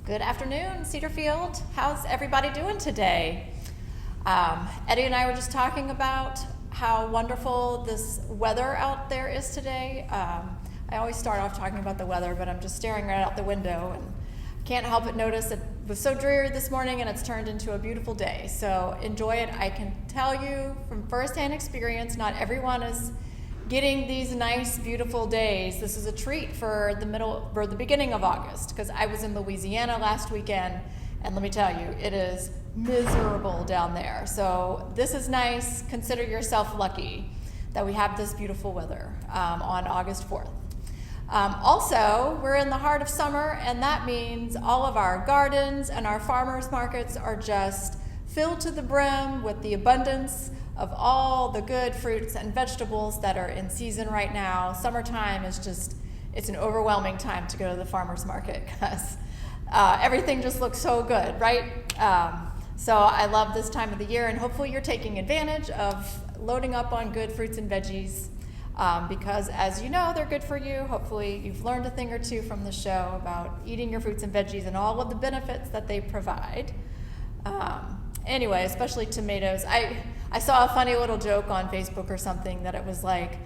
Good afternoon, Cedarfield. How's everybody doing today? Eddie and I were just talking about how wonderful this weather out there is today. I always start off talking about the weather, but I'm just staring right out the window and can't help but notice it was so dreary this morning and it's turned into a beautiful day. So enjoy it. I can tell you from firsthand experience, not everyone is getting these nice, beautiful days. This is a treat for the beginning of August, because I was in Louisiana last weekend, and let me tell you, it is miserable down there. So this is nice. Consider yourself lucky that we have this beautiful weather on August 4th. Also, we're in the heart of summer, and that means all of our gardens and our farmers markets are just filled to the brim with the abundance of all the good fruits and vegetables that are in season right now. Summertime is it's an overwhelming time to go to the farmer's market because everything just looks so good, right? So I love this time of the year, and hopefully you're taking advantage of loading up on good fruits and veggies because, as you know, they're good for you. Hopefully you've learned a thing or two from the show about eating your fruits and veggies and all of the benefits that they provide. Anyway, especially tomatoes. I saw a funny little joke on Facebook or something that it was like,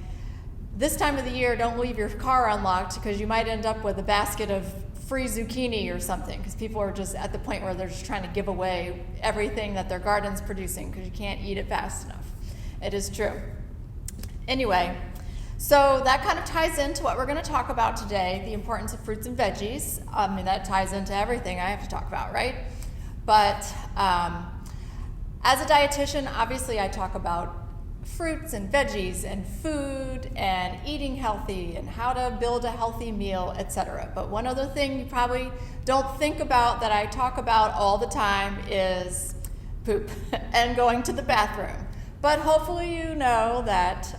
this time of the year, don't leave your car unlocked because you might end up with a basket of free zucchini or something, because people are just at the point where they're just trying to give away everything that their garden's producing because you can't eat it fast enough. It is true. Anyway, so that kind of ties into what we're going to talk about today, the importance of fruits and veggies. I mean, that ties into everything I have to talk about, right? But as a dietitian, obviously I talk about fruits and veggies and food and eating healthy and how to build a healthy meal, etc. But one other thing you probably don't think about that I talk about all the time is poop and going to the bathroom. But hopefully you know that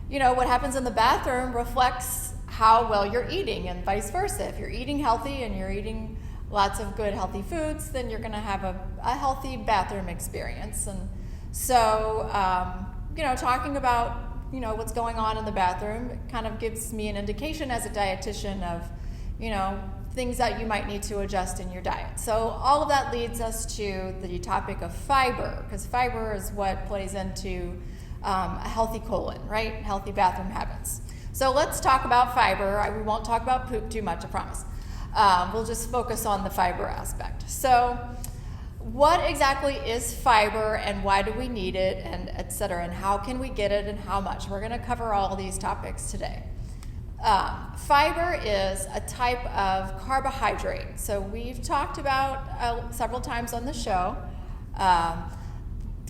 what happens in the bathroom reflects how well you're eating, and vice versa. If you're eating healthy and you're eating lots of good healthy foods, then you're going to have a healthy bathroom experience. And so, talking about, what's going on in the bathroom, it kind of gives me an indication as a dietitian of, things that you might need to adjust in your diet. So all of that leads us to the topic of fiber, because fiber is what plays into a healthy colon, right? Healthy bathroom habits. So let's talk about fiber. We won't talk about poop too much, I promise. We'll just focus on the fiber aspect. So what exactly is fiber and why do we need it, and et cetera, and how can we get it and how much? We're going to cover all of these topics today. Fiber is a type of carbohydrate. So we've talked about several times on the show.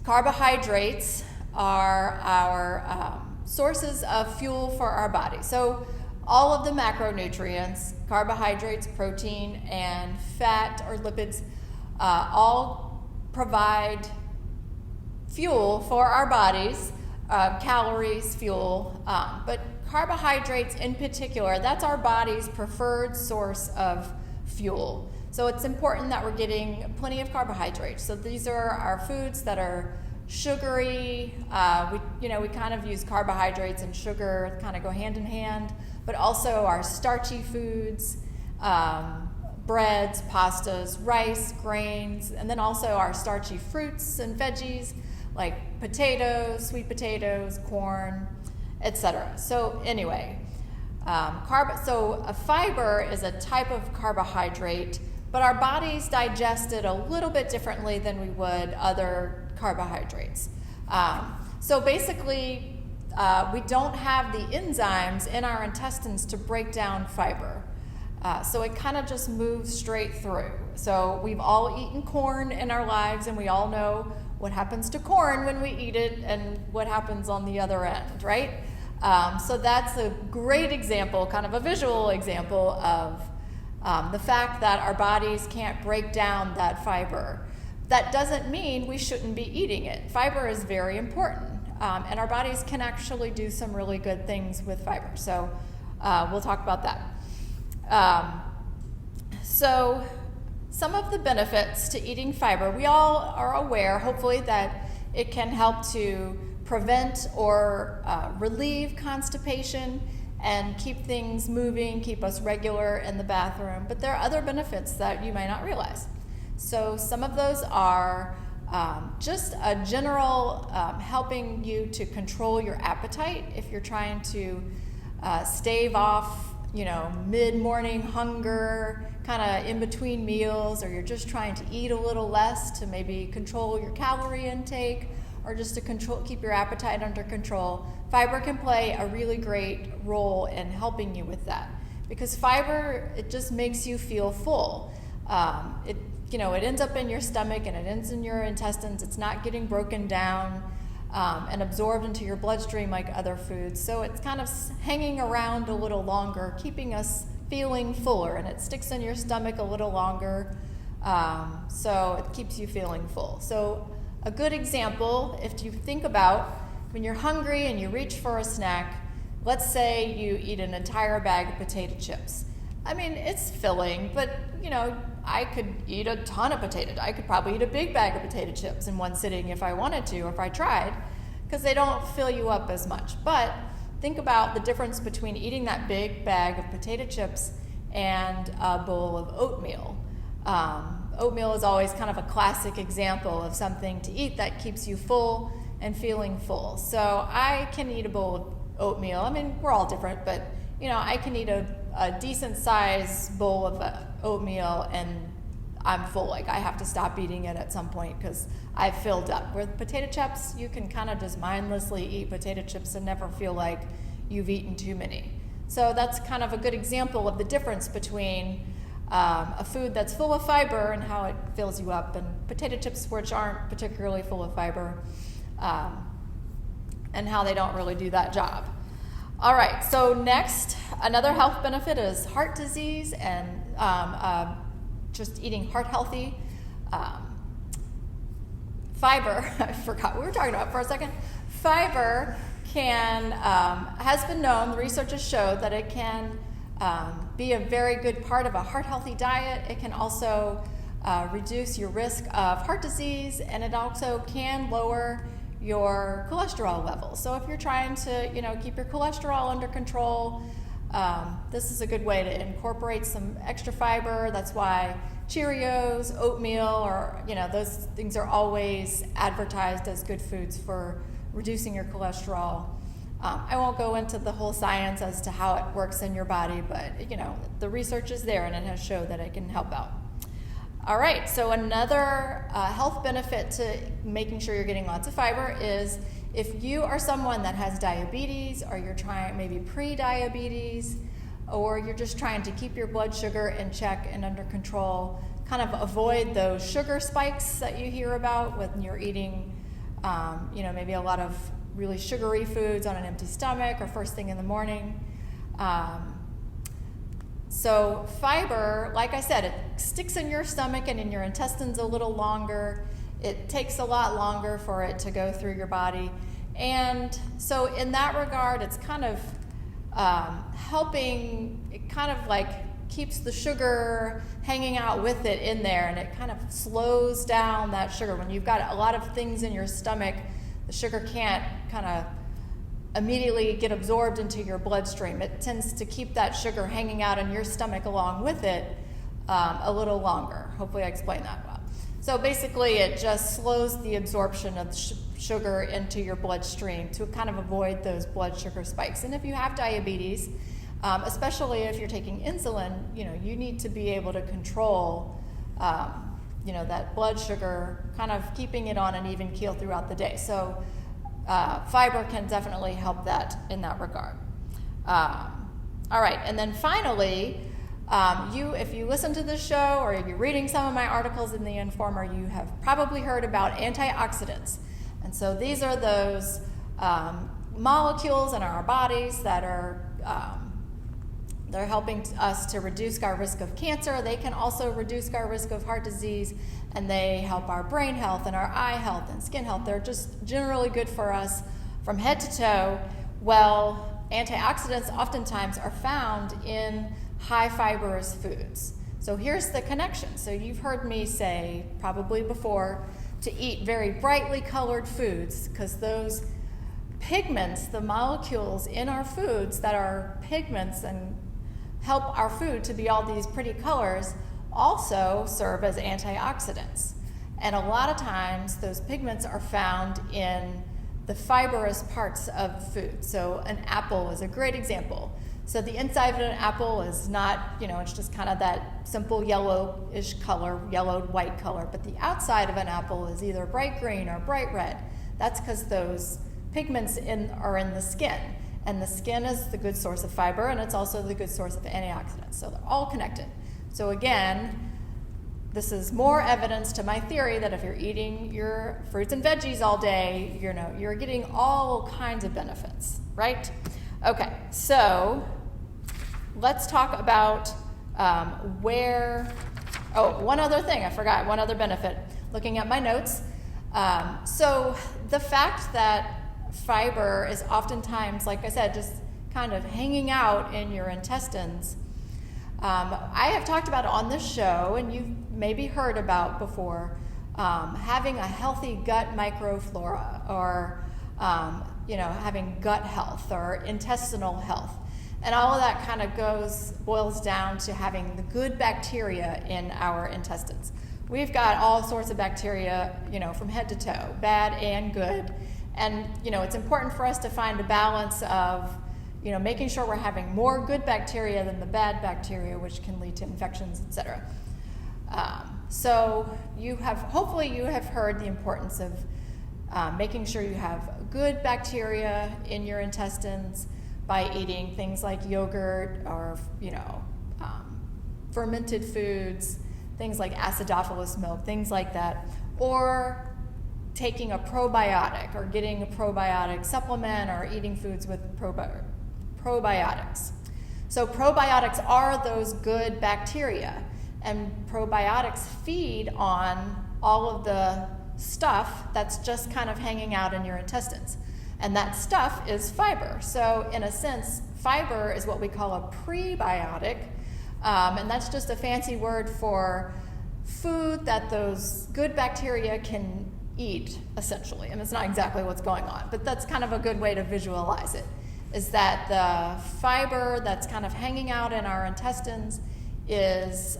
Carbohydrates are our sources of fuel for our body. So all of the macronutrients, carbohydrates, protein, and fat or lipids, all provide fuel for our bodies, calories, fuel, but carbohydrates in particular, that's our body's preferred source of fuel. So it's important that we're getting plenty of carbohydrates. So these are our foods that are sugary. We kind of use carbohydrates and sugar kind of go hand in hand, but also our starchy foods, breads, pastas, rice, grains, and then also our starchy fruits and veggies like potatoes, sweet potatoes, corn, etc. So anyway, so a fiber is a type of carbohydrate, but our bodies digest it a little bit differently than we would other carbohydrates. So basically, we don't have the enzymes in our intestines to break down fiber. So it kind of just moves straight through. So we've all eaten corn in our lives, and we all know what happens to corn when we eat it and what happens on the other end, right? So that's a great example, kind of a visual example of the fact that our bodies can't break down that fiber. That doesn't mean we shouldn't be eating it. Fiber is very important, and our bodies can actually do some really good things with fiber. So we'll talk about that. So some of the benefits to eating fiber, we all are aware, hopefully, that it can help to prevent or relieve constipation. and keep things moving, keep us regular in the bathroom. But there are other benefits that you might not realize. So some of those are just a general helping you to control your appetite if you're trying to stave off, mid-morning hunger, kind of in between meals, or you're just trying to eat a little less to maybe control your calorie intake, or just to keep your appetite under control. Fiber can play a really great role in helping you with that, because fiber, it just makes you feel full. It ends up in your stomach and it ends in your intestines. It's not getting broken down and absorbed into your bloodstream like other foods. So it's kind of hanging around a little longer, keeping us feeling fuller, and it sticks in your stomach a little longer, so it keeps you feeling full. So a good example, if you think about when you're hungry and you reach for a snack, let's say you eat an entire bag of potato chips. I mean, it's filling, but I could eat a ton of potatoes. I could probably eat a big bag of potato chips in one sitting if I wanted to, or if I tried, because they don't fill you up as much. But think about the difference between eating that big bag of potato chips and a bowl of oatmeal. Oatmeal is always kind of a classic example of something to eat that keeps you full and feeling full. So I can eat a bowl of oatmeal. I mean, we're all different, but I can eat a decent size bowl of oatmeal and I'm full. Like, I have to stop eating it at some point because I've filled up. With potato chips, you can kind of just mindlessly eat potato chips and never feel like you've eaten too many. So that's kind of a good example of the difference between a food that's full of fiber and how it fills you up, and potato chips which aren't particularly full of fiber, and how they don't really do that job. All right, so next, another health benefit is heart disease and just eating heart healthy. Fiber, I forgot what we were talking about for a second. Fiber has been known, the research has showed that it can be a very good part of a heart healthy diet. It can also reduce your risk of heart disease, and it also can lower your cholesterol levels. So if you're trying to keep your cholesterol under control, this is a good way to incorporate some extra fiber. That's why Cheerios, oatmeal, or those things are always advertised as good foods for reducing your cholesterol. I won't go into the whole science as to how it works in your body, but the research is there and it has showed that it can help out. All right, so another health benefit to making sure you're getting lots of fiber is if you are someone that has diabetes, or you're trying maybe pre-diabetes, or you're just trying to keep your blood sugar in check and under control, kind of avoid those sugar spikes that you hear about when you're eating, maybe a lot of really sugary foods on an empty stomach or first thing in the morning. So fiber, like I said, it sticks in your stomach and in your intestines a little longer. It takes a lot longer for it to go through your body. And so in that regard, it's kind of helping, it kind of like keeps the sugar hanging out with it in there, and it kind of slows down that sugar. When you've got a lot of things in your stomach, the sugar can't kind of immediately get absorbed into your bloodstream. It tends to keep that sugar hanging out in your stomach along with it a little longer. Hopefully I explained that well. So basically it just slows the absorption of sugar into your bloodstream to kind of avoid those blood sugar spikes. And if you have diabetes, especially if you're taking insulin, you need to be able to control that blood sugar, kind of keeping it on an even keel throughout the day. So fiber can definitely help that in that regard. All right, and then finally, if you listen to this show or you're reading some of my articles in the Informer, you have probably heard about antioxidants. And so these are those molecules in our bodies that are they're helping us to reduce our risk of cancer. They can also reduce our risk of heart disease, and they help our brain health and our eye health and skin health. They're just generally good for us from head to toe. Well, antioxidants oftentimes are found in high fibrous foods. So here's the connection. So you've heard me say probably before to eat very brightly colored foods, because those pigments, the molecules in our foods that are pigments and help our food to be all these pretty colors, also serve as antioxidants. And a lot of times those pigments are found in the fibrous parts of food. So an apple is a great example. So the inside of an apple is not, it's just kind of that simple yellowish color, yellowed white color, but the outside of an apple is either bright green or bright red. That's because those pigments are in the skin. And the skin is the good source of fiber, and it's also the good source of antioxidants. So they're all connected. So again, this is more evidence to my theory that if you're eating your fruits and veggies all day, you're getting all kinds of benefits, right? Okay, so let's talk about one other thing, I forgot, one other benefit. Looking at my notes. So the fact that fiber is oftentimes, like I said, just kind of hanging out in your intestines. I have talked about it on this show, and you've maybe heard about before, having a healthy gut microflora, or having gut health or intestinal health. And all of that kind of boils down to having the good bacteria in our intestines. We've got all sorts of bacteria, from head to toe, bad and good. And, it's important for us to find a balance of, making sure we're having more good bacteria than the bad bacteria, which can lead to infections, etc. So hopefully you have heard the importance of making sure you have good bacteria in your intestines by eating things like yogurt or, fermented foods, things like acidophilus milk, things like that, or taking a probiotic or getting a probiotic supplement or eating foods with probiotics. So probiotics are those good bacteria, and probiotics feed on all of the stuff that's just kind of hanging out in your intestines. And that stuff is fiber. So in a sense, fiber is what we call a prebiotic, and that's just a fancy word for food that those good bacteria can eat, essentially. And it's not exactly what's going on, but that's kind of a good way to visualize it, is that the fiber that's kind of hanging out in our intestines is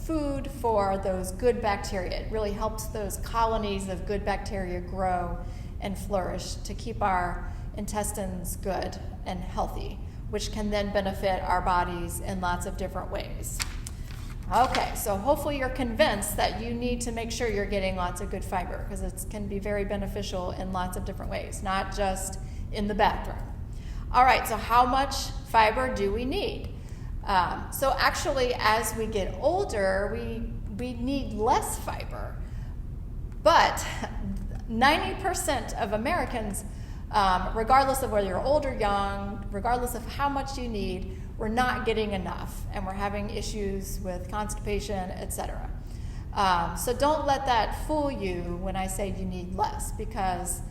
food for those good bacteria. It really helps those colonies of good bacteria grow and flourish to keep our intestines good and healthy, which can then benefit our bodies in lots of different ways. Okay, so hopefully you're convinced that you need to make sure you're getting lots of good fiber, because it can be very beneficial in lots of different ways, not just in the bathroom. All right, so how much fiber do we need? So actually, as we get older, we need less fiber. But 90% of Americans, regardless of whether you're old or young, regardless of how much you need, we're not getting enough, and we're having issues with constipation, etc. So don't let that fool you when I say you need less, because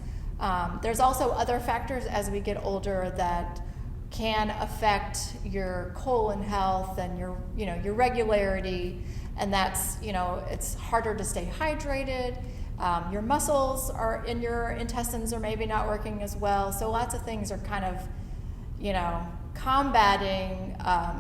there's also other factors as we get older that can affect your colon health and your regularity, and that's, it's harder to stay hydrated. Your muscles in your intestines are maybe not working as well. So lots of things are kind of, combating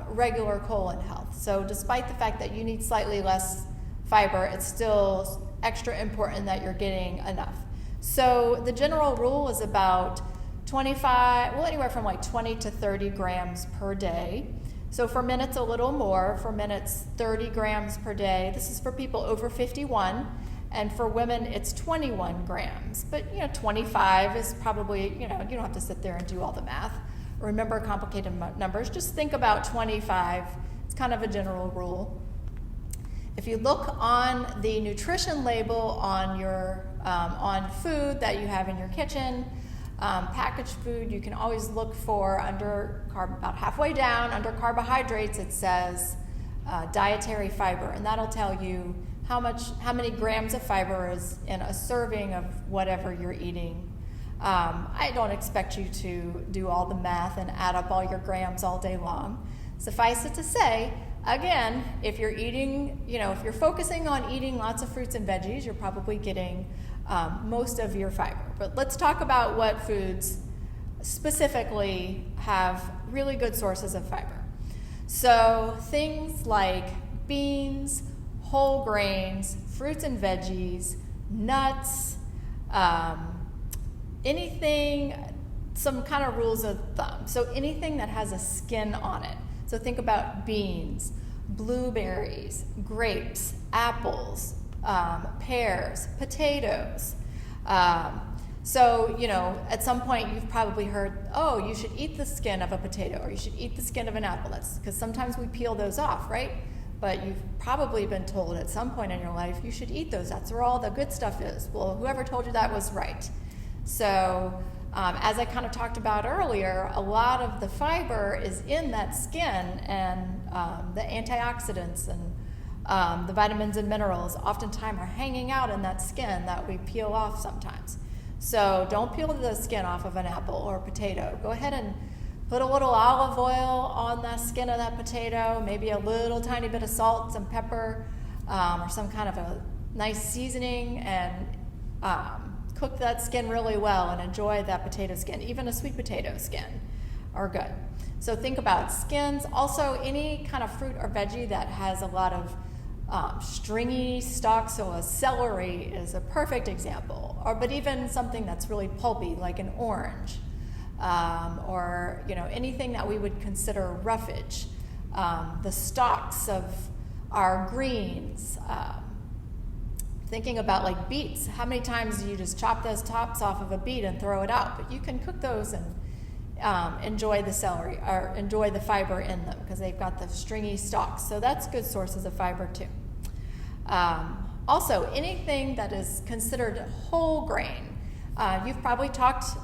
regular colon health. So despite the fact that you need slightly less fiber, it's still extra important that you're getting enough. So the general rule is about anywhere from like 20 to 30 grams per day. So for men, it's a little more. For men, it's 30 grams per day. This is for people over 51. And for women, it's 21 grams. But, 25 is probably, you don't have to sit there and do all the math. Remember complicated numbers. Just think about 25. It's kind of a general rule. If you look on the nutrition label on your on food that you have in your kitchen, packaged food, you can always look for about halfway down, under carbohydrates, it says dietary fiber, and that'll tell you how many grams of fiber is in a serving of whatever you're eating. I don't expect you to do all the math and add up all your grams all day long. Suffice it to say, again, if you're eating, if you're focusing on eating lots of fruits and veggies, you're probably getting most of your fiber. But let's talk about what foods specifically have really good sources of fiber. So things like beans, whole grains, fruits and veggies, nuts, anything, some kind of rules of thumb. So anything that has a skin on it. So think about beans, blueberries, grapes, apples, pears, potatoes. So, at some point you've probably heard, oh, you should eat the skin of a potato, or you should eat the skin of an apple. That's because sometimes we peel those off, right? But you've probably been told at some point in your life you should eat those. That's where all the good stuff is. Well, whoever told you that was right. So, as I kind of talked about earlier, a lot of the fiber is in that skin, and the antioxidants and the vitamins and minerals oftentimes are hanging out in that skin that we peel off sometimes. So don't peel the skin off of an apple or potato. Go ahead and put a little olive oil on the skin of that potato, maybe a little tiny bit of salt, some pepper, or some kind of a nice seasoning, and cook that skin really well and enjoy that potato skin. Even a sweet potato skin are good. So think about skins. Also, any kind of fruit or veggie that has a lot of stringy stalks, so a celery is a perfect example. But even something that's really pulpy, like an orange, or anything that we would consider roughage. The stalks of our greens. Thinking about like beets, how many times do you just chop those tops off of a beet and throw it out? But you can cook those and enjoy the celery, or enjoy the fiber in them, because they've got the stringy stalks. So that's good sources of fiber too. Also, anything that is considered whole grain. You've probably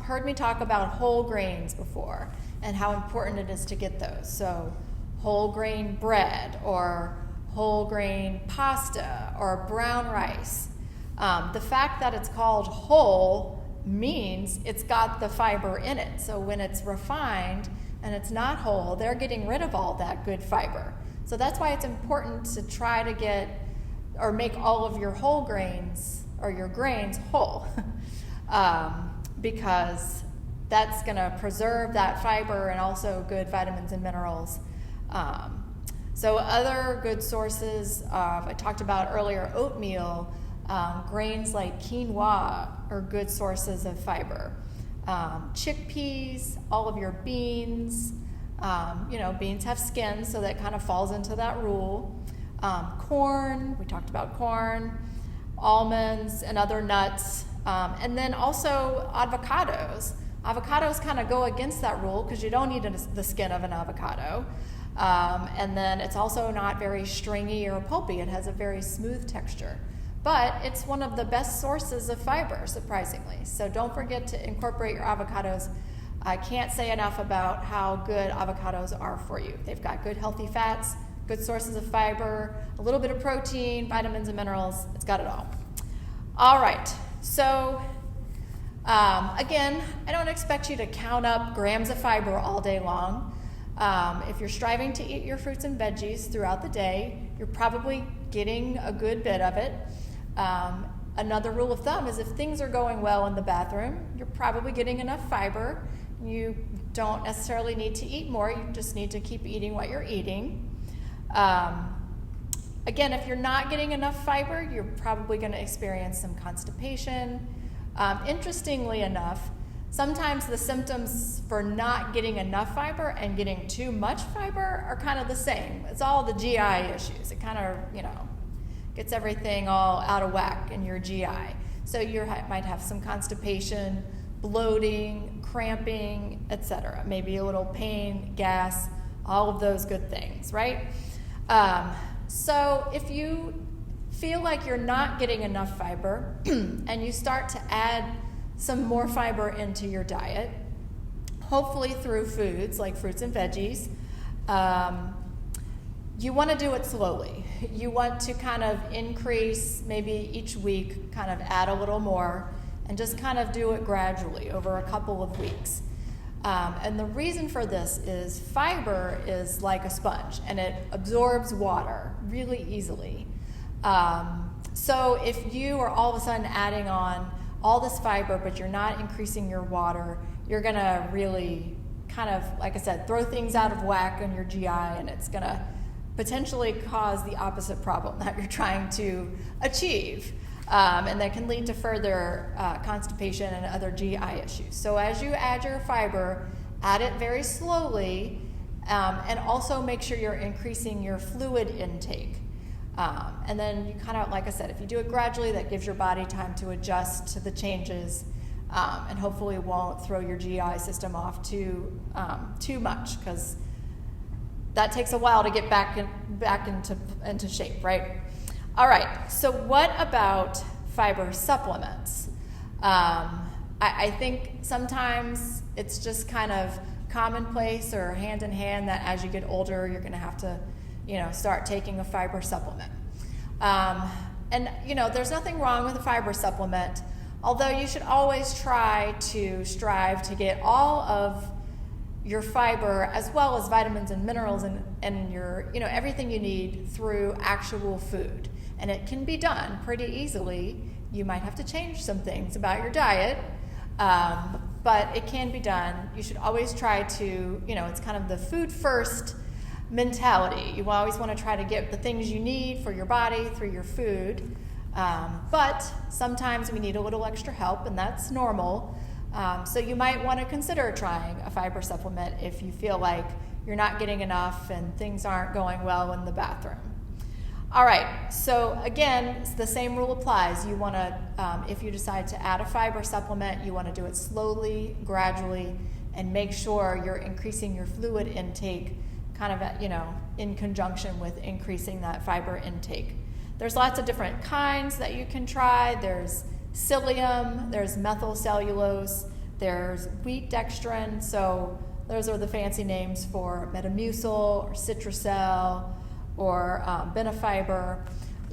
heard me talk about whole grains before and how important it is to get those. So whole grain bread, or whole grain pasta, or brown rice. The fact that it's called whole means it's got the fiber in it. So when it's refined and it's not whole, they're getting rid of all that good fiber. So that's why it's important to try to get or make all of your whole grains or your grains whole, because that's going to preserve that fiber and also good vitamins and minerals. So other good sources, I talked about earlier, oatmeal, grains like quinoa are good sources of fiber. Chickpeas, all of your beans, beans have skin, so that kind of falls into that rule. Corn, we talked about corn, almonds and other nuts, and then also avocados. Avocados kind of go against that rule because you don't need the skin of an avocado. And then it's also not very stringy or pulpy. It has a very smooth texture. But it's one of the best sources of fiber, surprisingly. So don't forget to incorporate your avocados. I can't say enough about how good avocados are for you. They've got good healthy fats, good sources of fiber, a little bit of protein, vitamins and minerals. It's got it all. All right. So again, I don't expect you to count up grams of fiber all day long. If you're striving to eat your fruits and veggies throughout the day, you're probably getting a good bit of it. Another rule of thumb is if things are going well in the bathroom, you're probably getting enough fiber. You don't necessarily need to eat more. You just need to keep eating what you're eating. Again, if you're not getting enough fiber, you're probably going to experience some constipation. Interestingly enough, sometimes the symptoms for not getting enough fiber and getting too much fiber are kind of the same. It's all the GI issues. It kind of, gets everything all out of whack in your GI. So you might have some constipation, bloating, cramping, etc. Maybe a little pain, gas, all of those good things, right? So if you feel like you're not getting enough fiber and you start to add some more fiber into your diet, hopefully through foods like fruits and veggies, you want to do it slowly. You want to kind of increase, maybe each week, kind of add a little more, and just kind of do it gradually over a couple of weeks. And the reason for this is fiber is like a sponge, and it absorbs water really easily. So if you are all of a sudden adding on all this fiber, but you're not increasing your water, you're going to really kind of, like I said, throw things out of whack on your GI, and it's going to potentially cause the opposite problem that you're trying to achieve. And that can lead to further constipation and other GI issues. So as you add your fiber, add it very slowly, and also make sure you're increasing your fluid intake. And then you kind of, like I said, if you do it gradually, that gives your body time to adjust to the changes, and hopefully won't throw your GI system off too much, because that takes a while to get back into shape, right? All right, so what about fiber supplements? I think sometimes it's just kind of commonplace or hand in hand that as you get older, you're going to have to, start taking a fiber supplement. And there's nothing wrong with a fiber supplement, although you should always try to strive to get all of your fiber as well as vitamins and minerals and your, everything you need through actual food. And it can be done pretty easily. You might have to change some things about your diet, but it can be done. You should always try to, it's kind of the food first mentality. You always want to try to get the things you need for your body through your food. But sometimes we need a little extra help, and that's normal. So you might want to consider trying a fiber supplement if you feel like you're not getting enough and things aren't going well in the bathroom. All right, so again, the same rule applies. You want to, if you decide to add a fiber supplement, you want to do it slowly, gradually, and make sure you're increasing your fluid intake kind of, in conjunction with increasing that fiber intake. There's lots of different kinds that you can try. There's psyllium, there's methylcellulose, there's wheat dextrin. So those are the fancy names for Metamucil or Citracel or benefiber.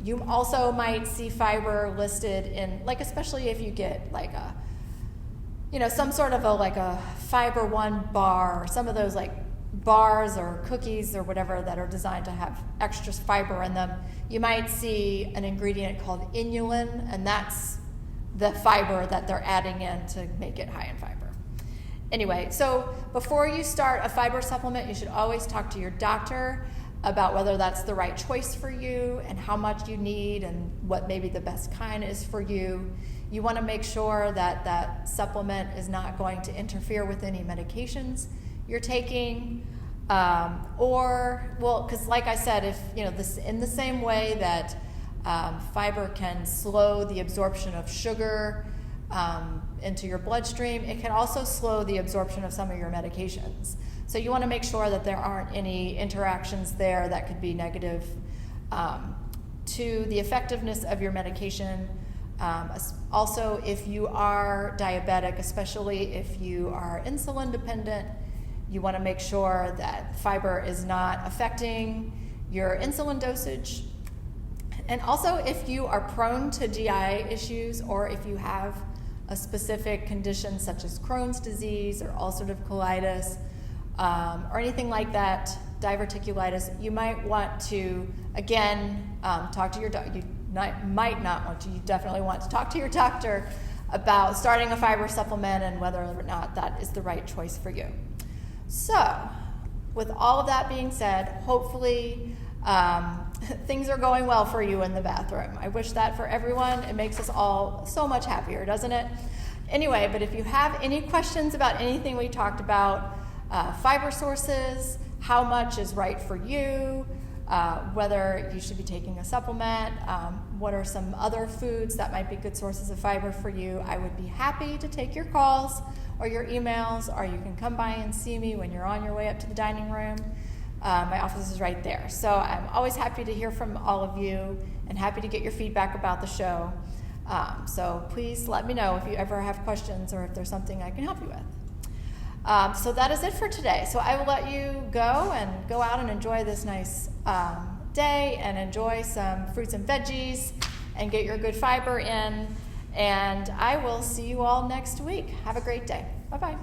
You also might see fiber listed in, especially if you get some sort of a Fiber One bar, or some of those bars or cookies or whatever that are designed to have extra fiber in them. You might see an ingredient called inulin, and that's the fiber that they're adding in to make it high in fiber. Anyway, so before you start a fiber supplement, you should always talk to your doctor about whether that's the right choice for you and how much you need and what maybe the best kind is for you. You want to make sure that that supplement is not going to interfere with any medications you're taking, because like I said, if this in the same way that fiber can slow the absorption of sugar into your bloodstream, it can also slow the absorption of some of your medications. So you want to make sure that there aren't any interactions there that could be negative to the effectiveness of your medication. Also, if you are diabetic, especially if you are insulin dependent, you want to make sure that fiber is not affecting your insulin dosage. And also, if you are prone to GI issues, or if you have a specific condition such as Crohn's disease or ulcerative colitis, or anything like that, diverticulitis, you might want to, again, talk to your doctor. You might not want to, you definitely want to talk to your doctor about starting a fiber supplement and whether or not that is the right choice for you. So, with all of that being said, hopefully things are going well for you in the bathroom. I wish that for everyone. It makes us all so much happier, doesn't it? Anyway, but if you have any questions about anything we talked about, fiber sources, how much is right for you, whether you should be taking a supplement, what are some other foods that might be good sources of fiber for you, I would be happy to take your calls or your emails, or you can come by and see me when you're on your way up to the dining room. My office is right there. So I'm always happy to hear from all of you and happy to get your feedback about the show. So please let me know if you ever have questions or if there's something I can help you with. So that is it for today. So I will let you go and go out and enjoy this nice day and enjoy some fruits and veggies and get your good fiber in. And I will see you all next week. Have a great day. Bye-bye.